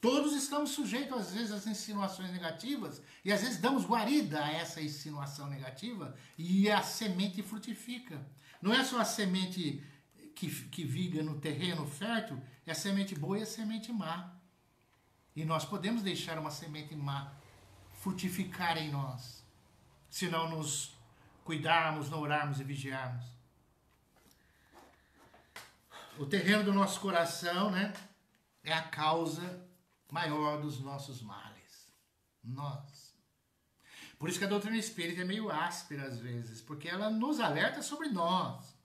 Todos estamos sujeitos às vezes às insinuações negativas e às vezes damos guarida a essa insinuação negativa e a semente frutifica. Não é só a semente que viga no terreno fértil, é a semente boa e a semente má. E nós podemos deixar uma semente má frutificar em nós, se não nos cuidarmos, não orarmos e vigiarmos. O terreno do nosso coração, né, é a causa maior dos nossos males. Nós. Por isso que a doutrina espírita é meio áspera às vezes, porque ela nos alerta sobre nós.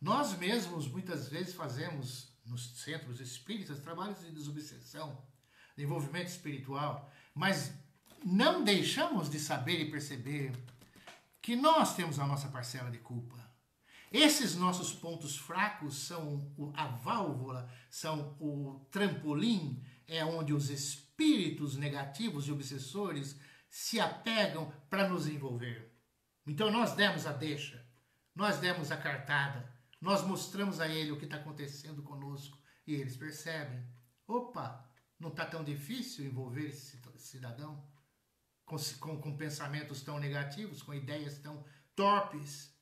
Nós mesmos, muitas vezes, fazemos nos centros espíritas trabalhos de desobsessão, de envolvimento espiritual, mas não deixamos de saber e perceber que nós temos a nossa parcela de culpa. Esses nossos pontos fracos são a válvula, são o trampolim, é onde os espíritos negativos e obsessores se apegam para nos envolver. Então nós demos a deixa, nós demos a cartada, nós mostramos a ele o que está acontecendo conosco e eles percebem. Opa, não está tão difícil envolver esse cidadão com pensamentos tão negativos, com ideias tão torpes,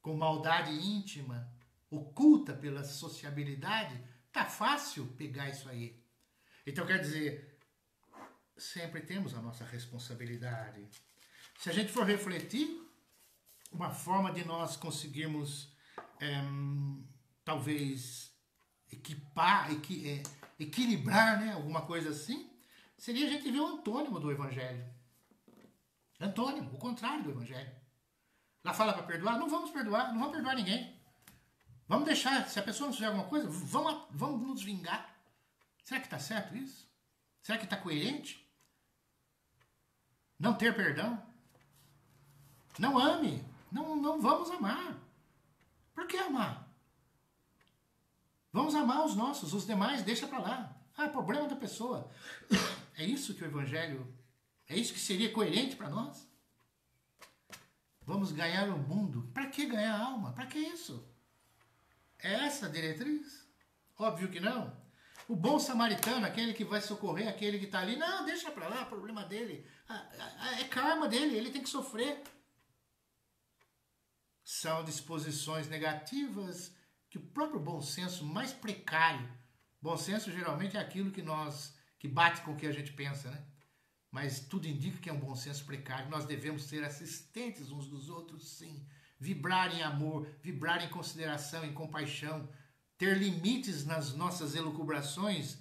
com maldade íntima, oculta pela sociabilidade. Tá fácil pegar isso aí. Então quer dizer, sempre temos a nossa responsabilidade. Se a gente for refletir, uma forma de nós conseguirmos talvez equilibrar, né, alguma coisa assim, seria a gente ver o antônimo do Evangelho. Antônimo, o contrário do Evangelho. Lá fala para perdoar, não vamos perdoar ninguém. Vamos deixar, se a pessoa nos fizer alguma coisa, vamos nos vingar. Será que está certo isso? Será que está coerente? Não ter perdão? Não ame, não vamos amar. Por que amar? Vamos amar os nossos, os demais deixa para lá. É problema da pessoa. É isso que o Evangelho, é isso que seria coerente para nós? Vamos ganhar o mundo. Para que ganhar a alma? Para que isso? É essa a diretriz? Óbvio que não. O bom samaritano, aquele que vai socorrer aquele que está ali, não, deixa para lá, problema dele. É karma dele, ele tem que sofrer. São disposições negativas que o próprio bom senso mais precário. Bom senso geralmente é aquilo que bate com o que a gente pensa, né? Mas tudo indica que é um bom senso precário. Nós devemos ser assistentes uns dos outros, sim. Vibrar em amor, vibrar em consideração, em compaixão. Ter limites nas nossas elucubrações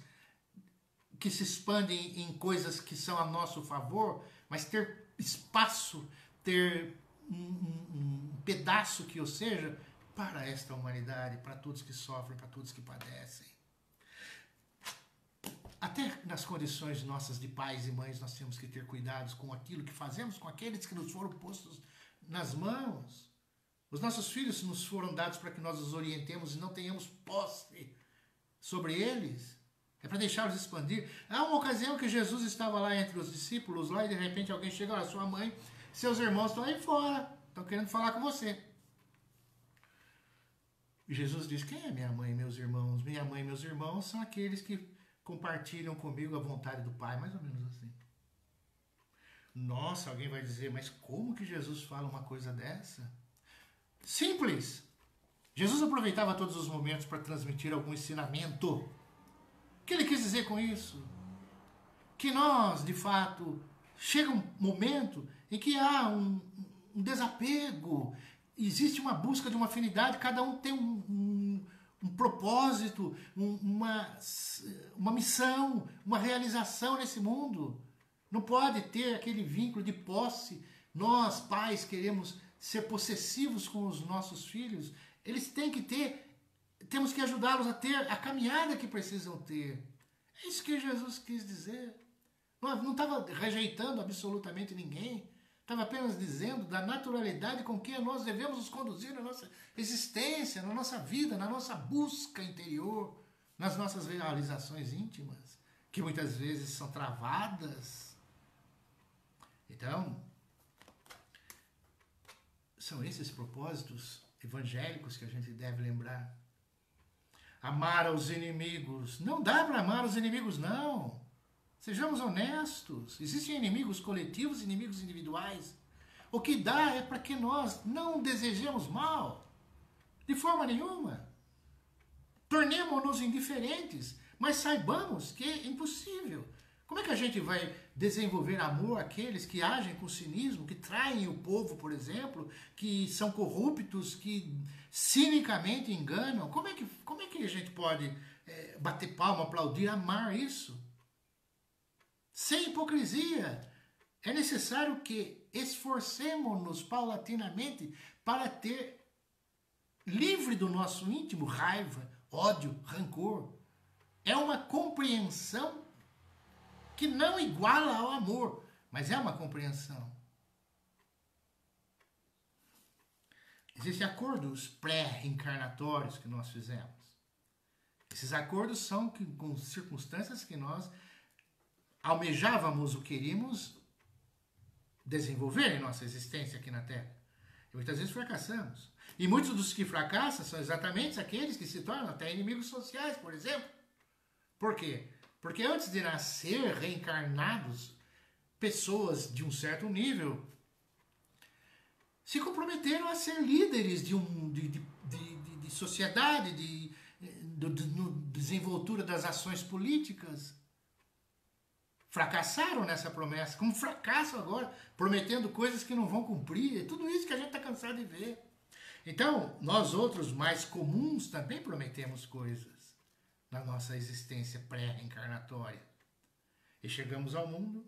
que se expandem em coisas que são a nosso favor, mas ter espaço, ter um pedaço que eu seja para esta humanidade, para todos que sofrem, para todos que padecem. Até nas condições nossas de pais e mães, nós temos que ter cuidados com aquilo que fazemos com aqueles que nos foram postos nas mãos. Os nossos filhos nos foram dados para que nós os orientemos e não tenhamos posse sobre eles. É para deixá-los expandir. Há uma ocasião que Jesus estava lá entre os discípulos, lá, e de repente alguém chega, olha, sua mãe, seus irmãos estão aí fora, estão querendo falar com você. E Jesus diz, quem é minha mãe e meus irmãos? Minha mãe e meus irmãos são aqueles que compartilham comigo a vontade do Pai, mais ou menos assim. Nossa, alguém vai dizer, mas como que Jesus fala uma coisa dessa? Simples. Jesus aproveitava todos os momentos para transmitir algum ensinamento. O que ele quis dizer com isso? Que nós, de fato, chega um momento em que há um desapego, existe uma busca de uma afinidade, cada um tem um propósito, uma missão, uma realização nesse mundo. Não pode ter aquele vínculo de posse. Nós, pais, queremos ser possessivos com os nossos filhos. Eles têm que ter, temos que ajudá-los a ter a caminhada que precisam ter. É isso que Jesus quis dizer. Não estava rejeitando absolutamente ninguém. Estava apenas dizendo da naturalidade com que nós devemos nos conduzir na nossa existência, na nossa vida, na nossa busca interior, nas nossas realizações íntimas, que muitas vezes são travadas. Então, são esses propósitos evangélicos que a gente deve lembrar. Amar aos inimigos. Não dá para amar os inimigos, não. Sejamos honestos. Existem inimigos coletivos e inimigos individuais. O que dá é para que nós não desejemos mal. De forma nenhuma. Tornemo-nos indiferentes. Mas saibamos que é impossível. Como é que a gente vai desenvolver amor àqueles que agem com cinismo, que traem o povo, por exemplo, que são corruptos, que cinicamente enganam? Como é que a gente pode bater palma, aplaudir, amar isso? sem hipocrisia. É necessário que esforcemos-nos paulatinamente para ter livre do nosso íntimo raiva, ódio, rancor. É uma compreensão que não iguala ao amor, mas é uma compreensão. Existem acordos pré-reencarnatórios que nós fizemos. Esses acordos são com circunstâncias que nós almejávamos ou queríamos desenvolver em nossa existência aqui na Terra. E muitas vezes fracassamos. E muitos dos que fracassam são exatamente aqueles que se tornam até inimigos sociais, por exemplo. Por quê? Porque antes de nascer reencarnados, pessoas de um certo nível se comprometeram a ser líderes de sociedade, no desenvoltura das ações políticas. Fracassaram nessa promessa, como fracassam agora, prometendo coisas que não vão cumprir. É tudo isso que a gente está cansado de ver. Então, nós outros mais comuns também prometemos coisas na nossa existência pré-reencarnatória. E chegamos ao mundo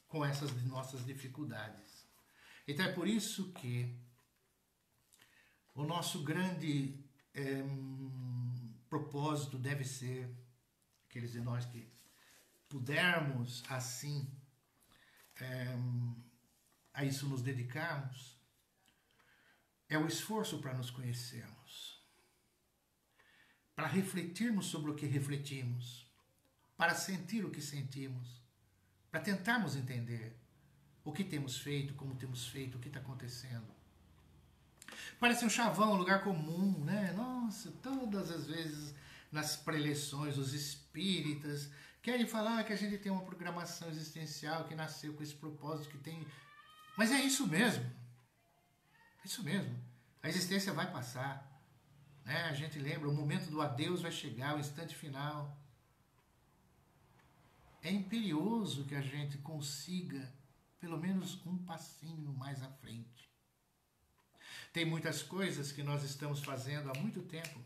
com essas nossas dificuldades. Então é por isso que o nosso grande propósito deve ser, aqueles de nós que pudermos assim a isso nos dedicarmos, é o esforço para nos conhecermos, para refletirmos sobre o que refletimos, para sentir o que sentimos, para tentarmos entender o que temos feito, como temos feito, o que está acontecendo. Parece um chavão, um lugar comum, né? Nossa, todas as vezes nas preleções, os espíritas querem falar que a gente tem uma programação existencial, que nasceu com esse propósito, que tem... Mas é isso mesmo. Isso mesmo. A existência vai passar. Né? A gente lembra, o momento do adeus vai chegar, o instante final. É imperioso que a gente consiga pelo menos um passinho mais à frente. Tem muitas coisas que nós estamos fazendo há muito tempo,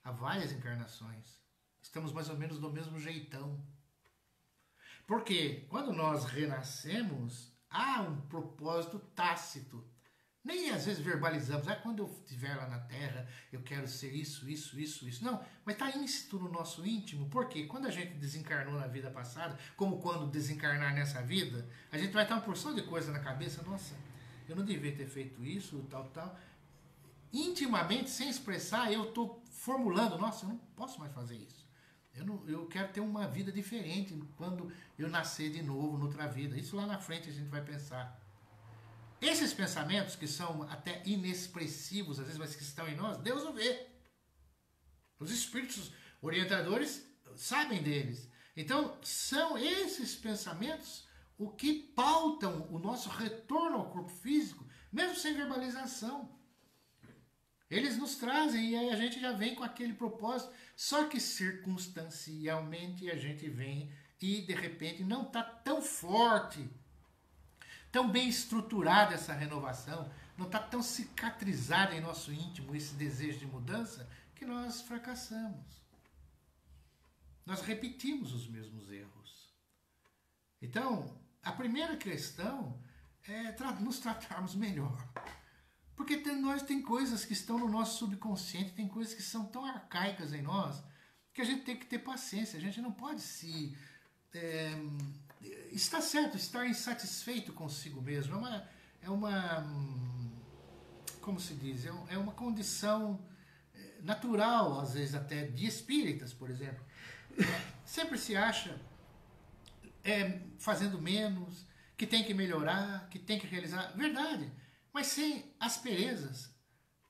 há várias encarnações. Estamos mais ou menos do mesmo jeitão. Porque quando nós renascemos, há um propósito tácito. Nem às vezes verbalizamos, quando eu estiver lá na Terra, eu quero ser isso, isso, isso, isso. Não, mas está íncito no nosso íntimo. Porque quando a gente desencarnou na vida passada, como quando desencarnar nessa vida, a gente vai ter uma porção de coisa na cabeça. Nossa, eu não devia ter feito isso, tal, tal. Intimamente, sem expressar, eu estou formulando, nossa, eu não posso mais fazer isso. Eu quero ter uma vida diferente quando eu nascer de novo, noutra vida. Isso lá na frente a gente vai pensar. Esses pensamentos, que são até inexpressivos, às vezes, mas que estão em nós, Deus o vê. Os espíritos orientadores sabem deles. Então, são esses pensamentos o que pautam o nosso retorno ao corpo físico, mesmo sem verbalização. Eles nos trazem e aí a gente já vem com aquele propósito, só que circunstancialmente a gente vem e, de repente, não está tão forte, tão bem estruturada essa renovação, não está tão cicatrizada em nosso íntimo esse desejo de mudança, que nós fracassamos. Nós repetimos os mesmos erros. Então, a primeira questão é nos tratarmos melhor. Porque nós tem coisas que estão no nosso subconsciente, tem coisas que são tão arcaicas em nós, que a gente tem que ter paciência, a gente não pode se... Está certo, estar insatisfeito consigo mesmo como se diz, é uma condição natural, às vezes até de espíritas, por exemplo. Sempre se acha fazendo menos, que tem que melhorar, que tem que realizar, verdade, mas sem asperezas,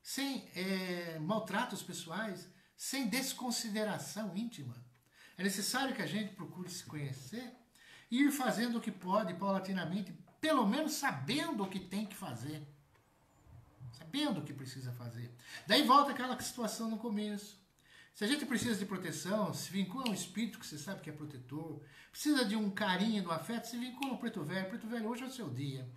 sem maltratos pessoais, sem desconsideração íntima. É necessário que a gente procure se conhecer e ir fazendo o que pode, paulatinamente, pelo menos sabendo o que tem que fazer. Sabendo o que precisa fazer. Daí volta aquela situação no começo. Se a gente precisa de proteção, se vincula a um espírito que você sabe que é protetor, precisa de um carinho, do afeto, se vincula ao preto velho. Preto velho, hoje é o seu dia.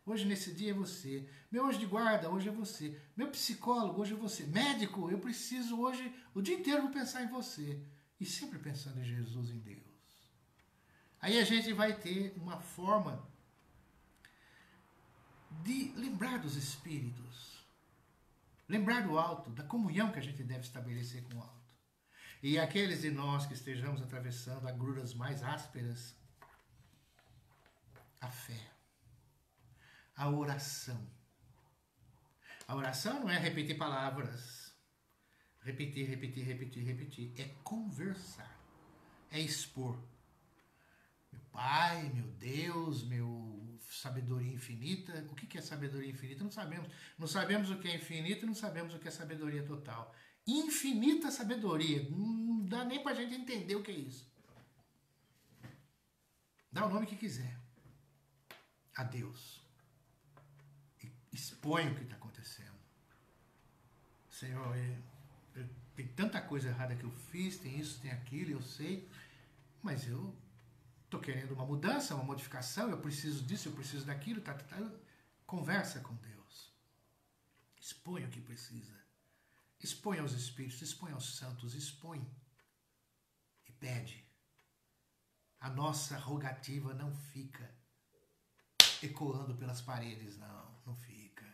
Hoje, nesse dia, é você. Meu anjo de guarda, hoje é você. Meu psicólogo, hoje é você. Médico, eu preciso hoje, o dia inteiro, vou pensar em você. E sempre pensando em Jesus, em Deus. Aí a gente vai ter uma forma de lembrar dos espíritos, lembrar do alto, da comunhão que a gente deve estabelecer com o alto. E aqueles de nós que estejamos atravessando agruras mais ásperas, a fé, a oração. A oração não é repetir palavras, repetir, é conversar, é expor. Meu Pai, meu Deus, meu sabedoria infinita. O que é sabedoria infinita? Não sabemos. Não sabemos o que é infinito e não sabemos o que é sabedoria total. Infinita sabedoria. Não dá nem pra gente entender o que é isso. Dá o nome que quiser a Deus. E expõe o que está acontecendo. Senhor, tem tanta coisa errada que eu fiz, tem isso, tem aquilo, eu sei, mas eu estou querendo uma mudança, uma modificação, eu preciso disso, eu preciso daquilo, conversa com Deus. Expõe o que precisa. Expõe aos espíritos, expõe aos santos, expõe e pede. A nossa rogativa não fica ecoando pelas paredes, não fica.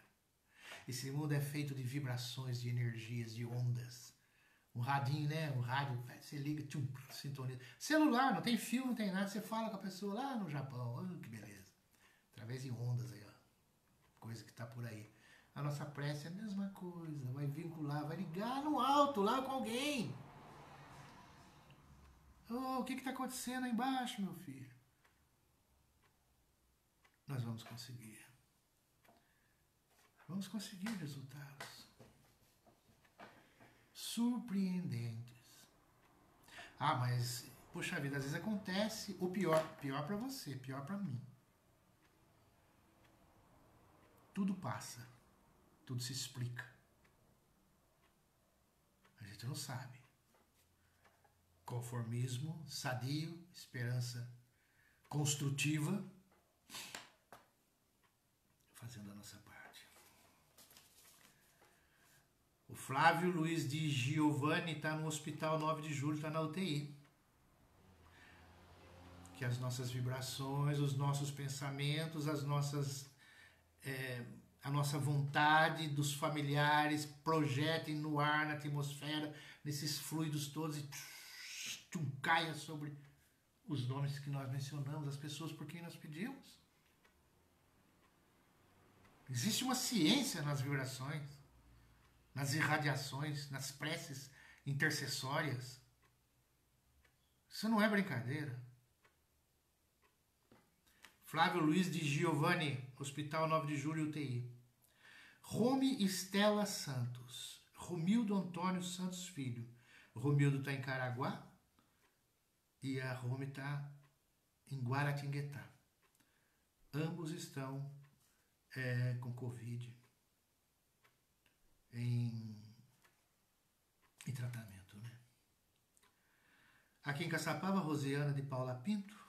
Esse mundo é feito de vibrações, de energias, de ondas. Um radinho, né? Um rádio, você liga, tchum, sintoniza. Celular, não tem fio, não tem nada. Você fala com a pessoa lá no Japão. Oh, que beleza. Através de ondas aí, ó. Coisa que tá por aí. A nossa prece é a mesma coisa. Vai vincular, vai ligar no alto, lá com alguém. Oh, o que está acontecendo aí embaixo, meu filho? Nós vamos conseguir. Vamos conseguir resultados surpreendentes. Ah, mas, puxa vida, às vezes acontece o pior para você, pior para mim. Tudo passa, tudo se explica. A gente não sabe. Conformismo, sadio, esperança construtiva, fazendo a nossa parte. O Flávio Luiz de Giovanni está no Hospital 9 de Julho, está na UTI. Que as nossas vibrações, os nossos pensamentos, a nossa vontade dos familiares projetem no ar, na atmosfera, nesses fluidos todos e caia sobre os nomes que nós mencionamos, as pessoas por quem nós pedimos. Existe uma ciência nas vibrações, nas irradiações, nas preces intercessórias. Isso não é brincadeira. Flávio Luiz de Giovanni, Hospital 9 de Julho, UTI. Rome Estela Santos. Romildo Antônio Santos Filho. Romildo está em Caraguá e a Rome está em Guaratinguetá. Ambos estão com Covid em tratamento, né? Aqui em Caçapava, Rosiana de Paula Pinto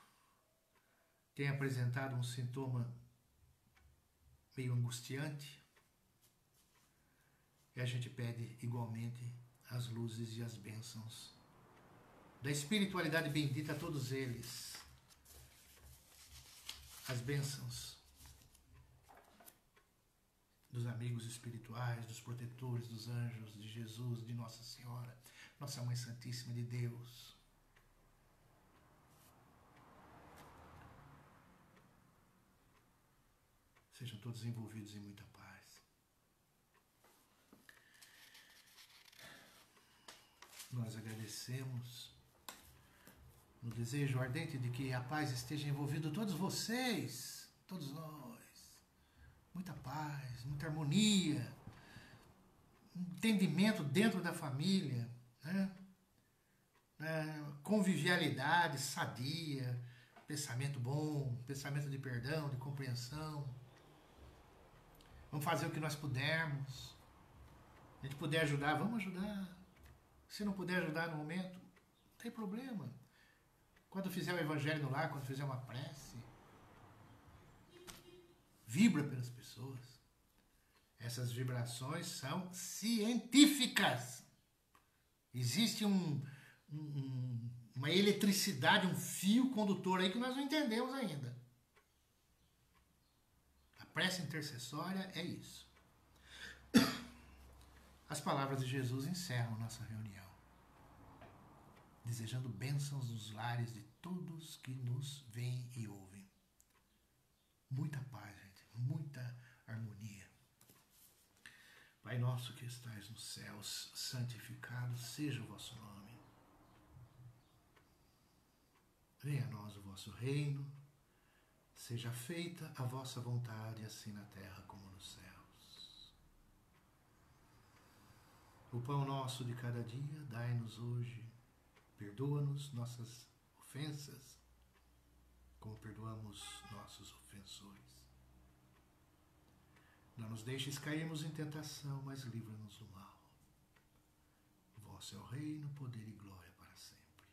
tem apresentado um sintoma meio angustiante e a gente pede igualmente as luzes e as bênçãos da espiritualidade bendita a todos eles, as bênçãos dos amigos espirituais, dos protetores, dos anjos, de Jesus, de Nossa Senhora, Nossa Mãe Santíssima de Deus. Sejam todos envolvidos em muita paz. Nós agradecemos no desejo ardente de que a paz esteja envolvida todos vocês, todos nós. Muita paz, muita harmonia, entendimento dentro da família, né? Convivialidade sadia, pensamento bom, pensamento de perdão, de compreensão. Vamos fazer o que nós pudermos. A gente puder ajudar, vamos ajudar. Se não puder ajudar no momento, não tem problema. Quando fizer o evangelho no lar, quando fizer uma prece, vibra pelas pessoas. Essas vibrações são científicas. Existe uma eletricidade, um fio condutor aí que nós não entendemos ainda. A prece intercessória é isso. As palavras de Jesus encerram nossa reunião, desejando bênçãos nos lares de todos que nos veem e ouvem. Muita paz, gente, muita harmonia. Pai nosso que estais nos céus, santificado seja o vosso nome. Venha a nós o vosso reino, seja feita a vossa vontade, assim na terra como nos céus. O pão nosso de cada dia, dai-nos hoje. Perdoa-nos nossas ofensas, como perdoamos nossos ofensores. Não nos deixes cairmos em tentação, mas livra-nos do mal. Vosso é o reino, poder e glória para sempre.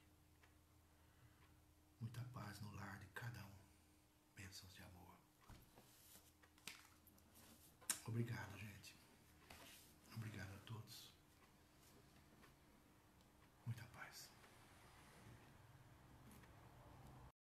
Muita paz no lar de cada um. Bênçãos de amor. Obrigado, gente.